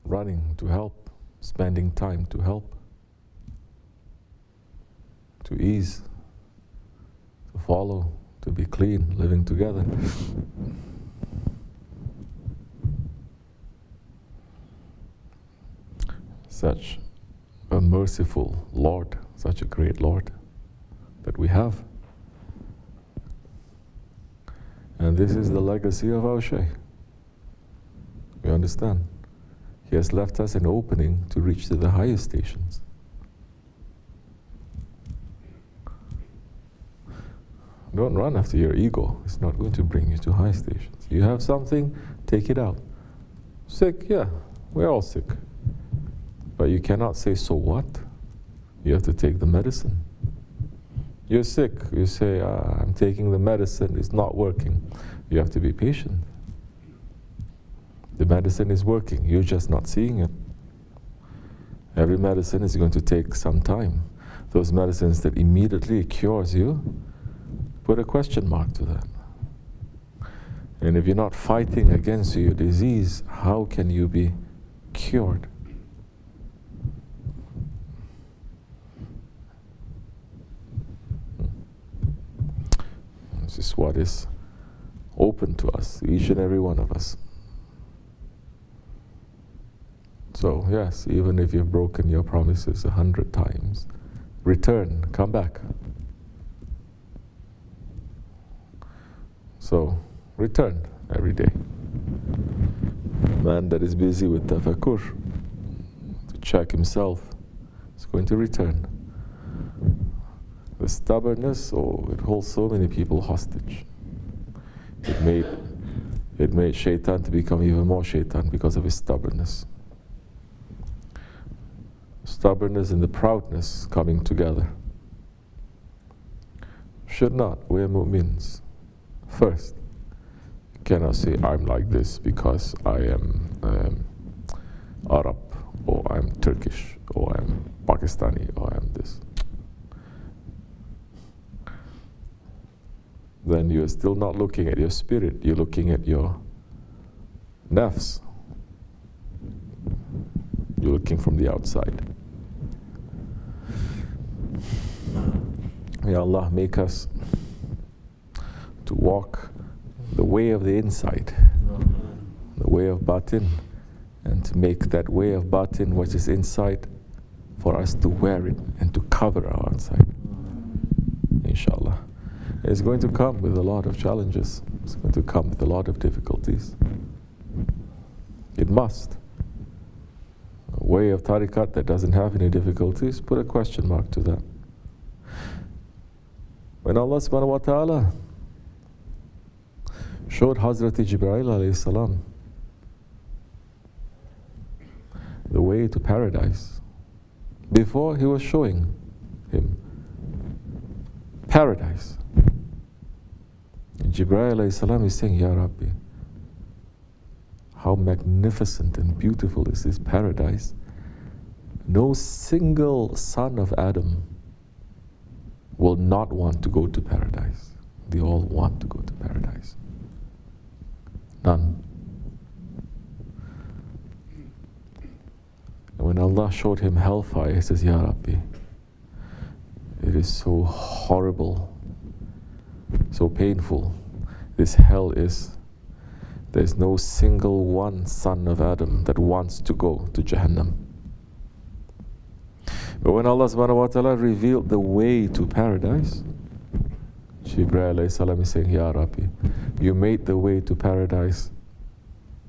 running to help, spending time to help, to ease, to follow, to be clean, living together. Such a merciful Lord, such a great Lord that we have. And this is the legacy of our Shaykh. You understand? He has left us an opening to reach to the highest stations. Don't run after your ego. It's not going to bring you to high stations. You have something, take it out. Sick, yeah, we're all sick. But you cannot say, so what? You have to take the medicine. You're sick, you say, I'm taking the medicine, it's not working. You have to be patient. The medicine is working, you're just not seeing it. Every medicine is going to take some time. Those medicines that immediately cures you, put a question mark to that. And if you're not fighting against your disease, how can you be cured? This is what is open to us, each and every one of us. So yes, even if you've broken your promises 100 times, return, come back. So, return every day. Man that is busy with tafakkur, to check himself, is going to return. The stubbornness, it holds so many people hostage. It made shaitan to become even more shaitan because of his stubbornness. Stubbornness and the proudness coming together. Should not. We're mu'mins. First, you cannot say, I'm like this because I am Arab, or I'm Turkish, or I'm Pakistani, or I'm this. Then you're still not looking at your spirit, you're looking at your nafs. You're looking from the outside. May Allah make us to walk the way of the inside, the way of batin, and to make that way of batin, which is inside, for us to wear it and to cover our outside. Inshallah. It's going to come with a lot of challenges. It's going to come with a lot of difficulties. It must. A way of tariqat that doesn't have any difficulties, put a question mark to that. When Allah subhanahu wa ta'ala showed Hazrat Jibreel alayhi salam the way to paradise, before he was showing him paradise, Jibreel alayhi salam is saying, Ya Rabbi, how magnificent and beautiful is this paradise. No single son of Adam will not want to go to paradise. They all want to go to paradise. None. And when Allah showed him hellfire, he says, Ya Rabbi, it is so horrible, so painful. This hell is, there's no single one son of Adam that wants to go to Jahannam. But when Allah subhanahu wa ta'ala revealed the way to paradise, Jibreel alayhi salam is saying, Ya Rabbi, you made the way to paradise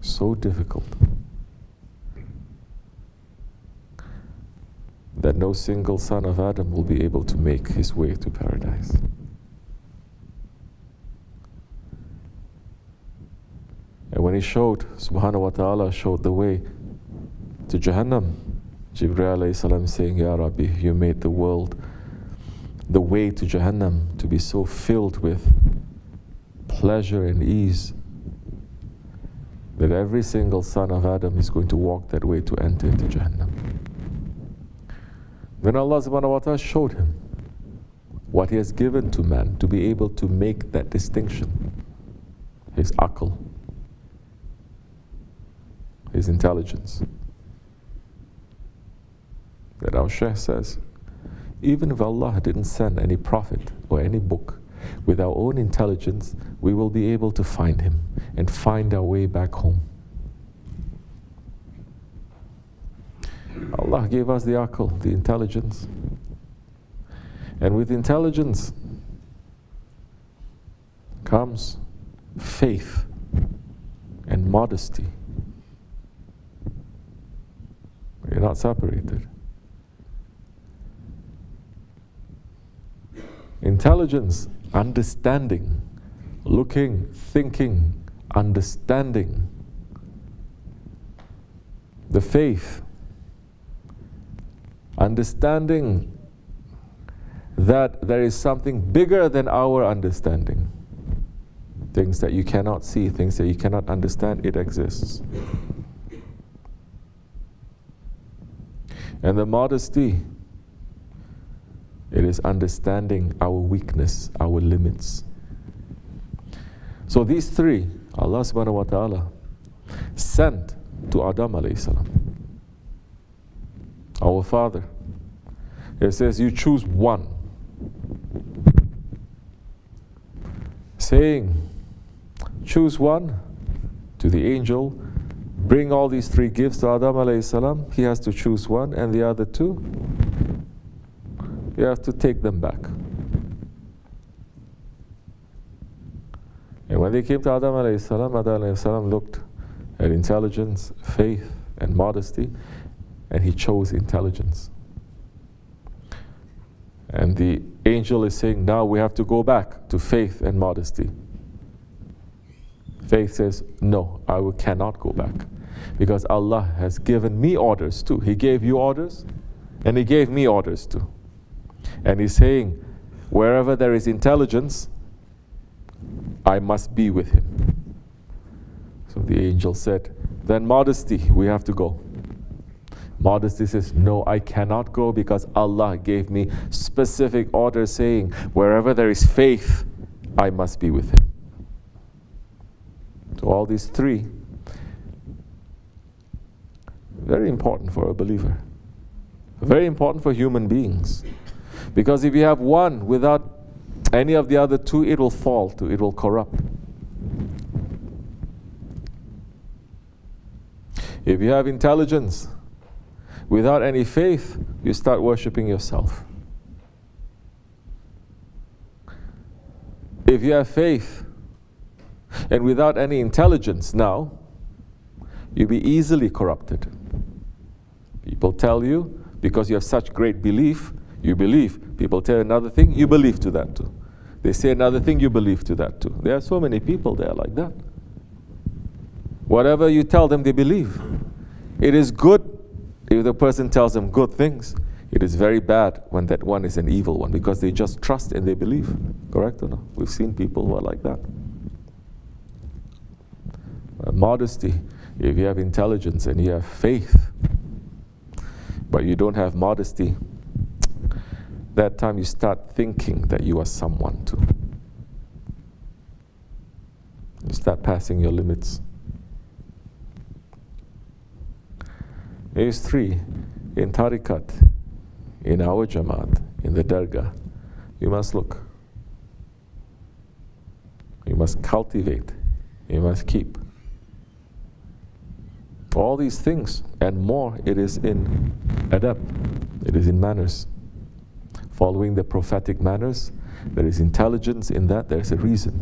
so difficult that no single son of Adam will be able to make his way to paradise. And when he showed, subhanahu wa ta'ala showed the way to Jahannam, Jibreel alayhi salam saying, Ya Rabbi, you made the world, the way to Jahannam, to be so filled with pleasure and ease that every single son of Adam is going to walk that way to enter into Jahannam. Then Allah subhanahu wa ta'ala showed him what He has given to man to be able to make that distinction. His aql, his intelligence. Shaykh says, even if Allah didn't send any prophet or any book, with our own intelligence, we will be able to find him and find our way back home. Allah gave us the aql, the intelligence. And with intelligence comes faith and modesty. You're not separated. Intelligence, understanding, looking, thinking, understanding. The faith, understanding that there is something bigger than our understanding. Things that you cannot see, things that you cannot understand, it exists. And the modesty, it is understanding our weakness, our limits. So these three, Allah subhanahu wa ta'ala sent to Adam alayhi salam, our father. It says, you choose one. Saying, choose one, to the angel, bring all these three gifts to Adam alayhi salam. He has to choose one, and the other two, you have to take them back. And when they came to Adam alayhi salam looked at intelligence, faith, and modesty, and he chose intelligence. And the angel is saying, now we have to go back to faith and modesty. Faith says, no, cannot go back. Because Allah has given me orders too. He gave you orders, and He gave me orders too. And He's saying, wherever there is intelligence, I must be with him. So the angel said, then modesty, we have to go. Modesty says, no, I cannot go because Allah gave me specific orders saying, wherever there is faith, I must be with him. So all these three, very important for a believer. Very important for human beings. Because if you have one without any of the other two, it will fall to, it will corrupt. If you have intelligence without any faith, you start worshipping yourself. If you have faith and without any intelligence now, you'll be easily corrupted. People tell you, because you have such great belief, you believe. People tell another thing, you believe to that too. They say another thing, you believe to that too. There are so many people there like that. Whatever you tell them, they believe. It is good if the person tells them good things. It is very bad when that one is an evil one, because they just trust and they believe. Correct or no? We've seen people who are like that. Modesty, if you have intelligence and you have faith, but you don't have modesty, that time you start thinking that you are someone too. You start passing your limits. Here's three. In tariqat, in our jamaat, in the dergah, you must look. You must cultivate. You must keep. All these things and more, it is in adab. It is in manners. Following the prophetic manners, there is intelligence in that. There is a reason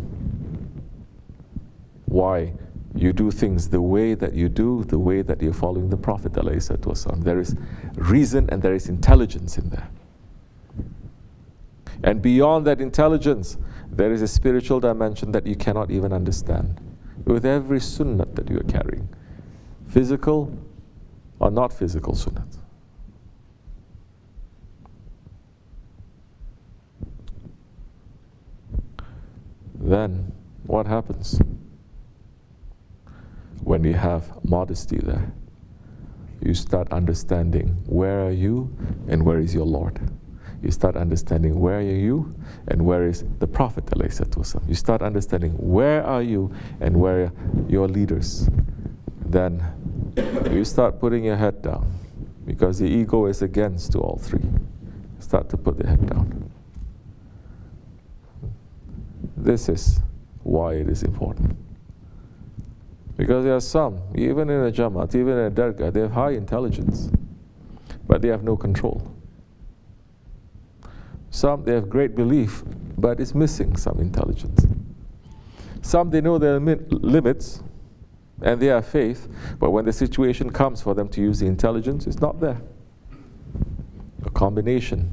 why you do things the way that you do, the way that you're following the Prophet ﷺ. There is reason and there is intelligence in there. And beyond that intelligence, there is a spiritual dimension that you cannot even understand. With every sunnah that you are carrying, physical or not physical sunnah. Then what happens? When you have modesty there, you start understanding where are you and where is your Lord. You start understanding where are you and where is the Prophet ﷺ. You start understanding where are you and where are your leaders. Then you start putting your head down because the ego is against to all three. Start to put the head down. This is why it is important. Because there are some, even in a Jamaat, even in a Dergah, they have high intelligence, but they have no control. Some, they have great belief, but it's missing some intelligence. Some, they know their limits, and they have faith, but when the situation comes for them to use the intelligence, it's not there. A combination.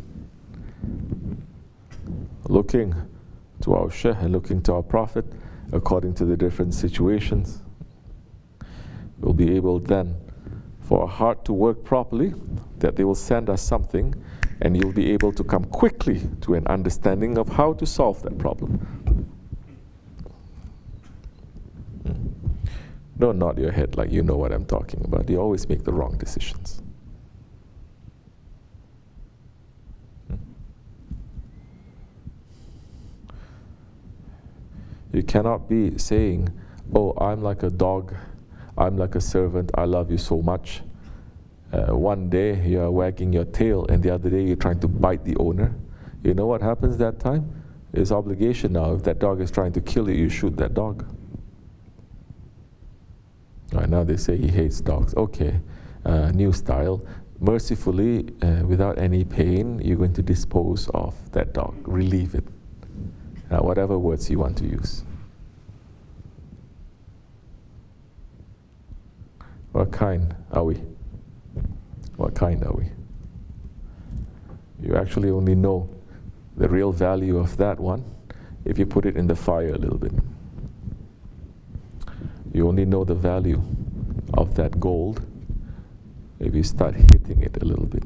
Looking to our Shaykh and looking to our Prophet according to the different situations, we'll be able then for our heart to work properly, that they will send us something, and you'll be able to come quickly to an understanding of how to solve that problem. Don't nod your head like you know what I'm talking about. You always make the wrong decisions. You cannot be saying, oh, I'm like a dog, I'm like a servant, I love you so much. One day you're wagging your tail and the other day you're trying to bite the owner. You know what happens that time? It's obligation now. If that dog is trying to kill you, you shoot that dog. Right now they say he hates dogs. Okay, new style. Mercifully, without any pain, you're going to dispose of that dog, relieve it. Whatever words you want to use. What kind are we? What kind are we? You actually only know the real value of that one if you put it in the fire a little bit. You only know the value of that gold if you start hitting it a little bit.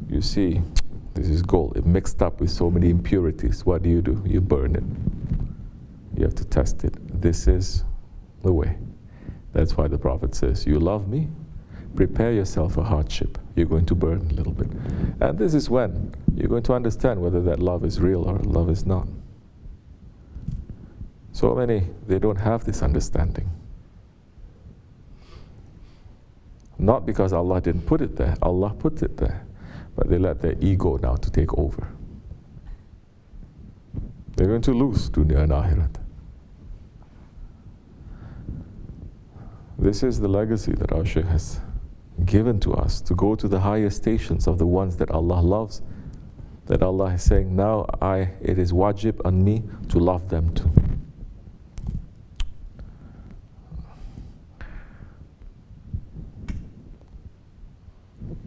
You see, this is gold. It mixed up with so many impurities. What do? You burn it. You have to test it. This is the way. That's why the Prophet says, you love me? Prepare yourself for hardship. You're going to burn a little bit. And this is when you're going to understand whether that love is real or love is not. So many, they don't have this understanding. Not because Allah didn't put it there. Allah put it there. But they let their ego now to take over. They're going to lose dunya and akhirat. This is the legacy that our Shaykh has given to us, to go to the higher stations of the ones that Allah loves, that Allah is saying, now it is wajib on me to love them too.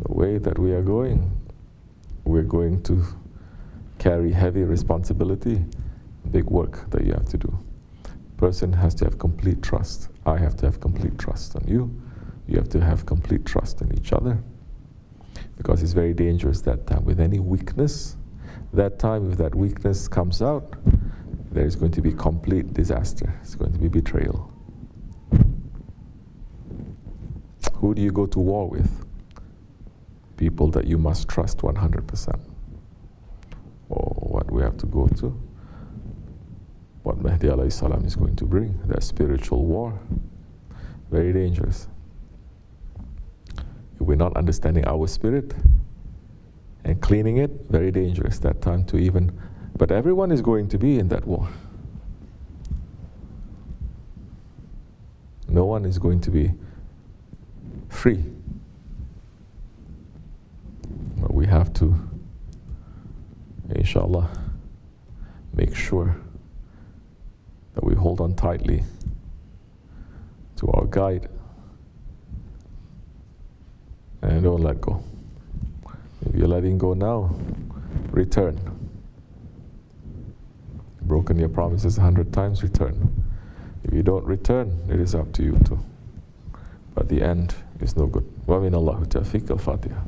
The way that we are going, we're going to carry heavy responsibility, big work that you have to do. Person has to have complete trust. I have to have complete trust on you. You have to have complete trust in each other. Because it's very dangerous that time. With any weakness, that time if that weakness comes out, there is going to be complete disaster. It's going to be betrayal. Who do you go to war with? People that you must trust 100%. Or what we have to go to. What Mahdi alayhi salam is going to bring, that spiritual war. Very dangerous. If we're not understanding our spirit and cleaning it, very dangerous that time to even, but everyone is going to be in that war. No one is going to be free. But we have to, inshallah, make sure that we hold on tightly to our guide and don't let go. If you're letting go now, return. Broken your promises 100 times, return. If you don't return, it is up to you too. But the end is no good. Wa min Allahu tawfiq. Al-Fatiha.